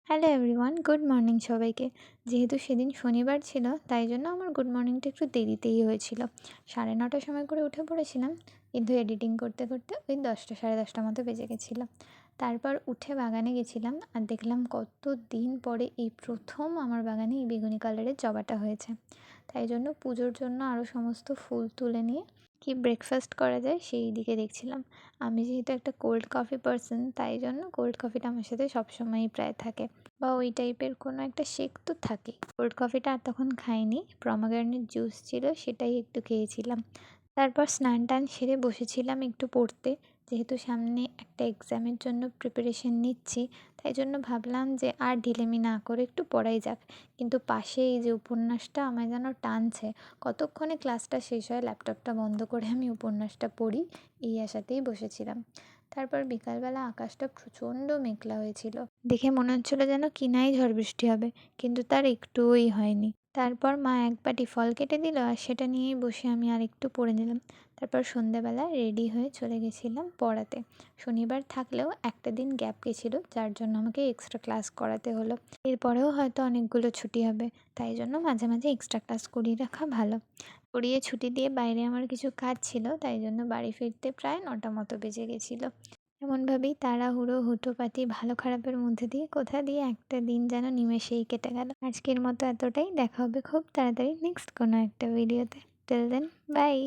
Hello everyone, good morning সবাইকে। যেহেতু সেদিন শনিবার ছিল, তাই জন্য আমার গুড মর্নিংটা একটু দেরিতেই হয়েছিল। 9:30টার সময় করে উঠে পড়েছিলাম, কিন্তু এডিটিং করতে করতে ওই 10টা 10:30 মতো বেজে গেছিলো। তারপর উঠে বাগানে গেছিলাম আর দেখলাম কত দিন পরে এই প্রথম আমার বাগানে এই বেগুনি কালারের জবাটা হয়েছে। তাই জন্য পুজোর জন্য আরও সমস্ত ফুল তুলে নিয়ে কি ব্রেকফাস্ট করা যায় সেই দিকে দেখছিলাম। আমি যেহেতু একটা কোল্ড কফি পারসন, তাই জন্য কোল্ড কফিটা আমার সাথে সবসময়ই প্রায় থাকে, বা ওই টাইপের কোনো একটা শেক তো থাকেই। কোল্ড কফিটা আর তখন খাইনি, প্রোমোগ্রানেট জুস ছিল সেটাই একটু খেয়েছিলাম। তারপর স্নান টান সেরে বসেছিলাম একটু পড়তে, যেহেতু সামনে একটা এক্সামের জন্য প্রিপারেশন নিচ্ছি, তাই জন্য ভাবলাম যে আর ঢিলেমি না করে একটু পড়াই যাক। কিন্তু পাশে এই যে উপন্যাসটা আমায় যেন টানছে, কতক্ষণে ক্লাসটা শেষ হয় ল্যাপটপটা বন্ধ করে আমি উপন্যাসটা পড়ি, এই আশাতেই বসেছিলাম। তারপর বিকালবেলা আকাশটা প্রচণ্ড মেঘলা হয়েছিল, দেখে মনে হচ্ছিল যেন কিনাই ঝড় বৃষ্টি হবে, কিন্তু তার একটুই হয়নি। তারপর মা এক বাটি ফল কেটে দিল আর সেটা নিয়েই বসে আমি আর একটু পড়ে নিলাম। তারপর সন্ধেবেলা রেডি হয়ে চলে গেছিলাম পড়াতে। শনিবার থাকলেও একটা দিন গ্যাপ গেছিলো, যার জন্য আমাকে এক্সট্রা ক্লাস করাতে হলো। এরপরেও হয়তো অনেকগুলো ছুটি হবে, তাই জন্য মাঝে মাঝে এক্সট্রা ক্লাস করিয়ে রাখা ভালো। পড়িয়ে ছুটি দিয়ে বাইরে আমার কিছু কাজ ছিল, তাই জন্য বাড়ি ফিরতে প্রায় 9টা মতো বেজে গেছিলো। এমনভাবেই তাড়াহুড়ো হুটোপাটি ভালো খারাপের মধ্যে দিয়ে কোথা দিয়ে একটা দিন যেন নিমেষেই কেটে গেল। আজকের মতো এতটাই, দেখা হবে খুব তাড়াতাড়ি নেক্সট কোনো একটা ভিডিওতে। Till then, by.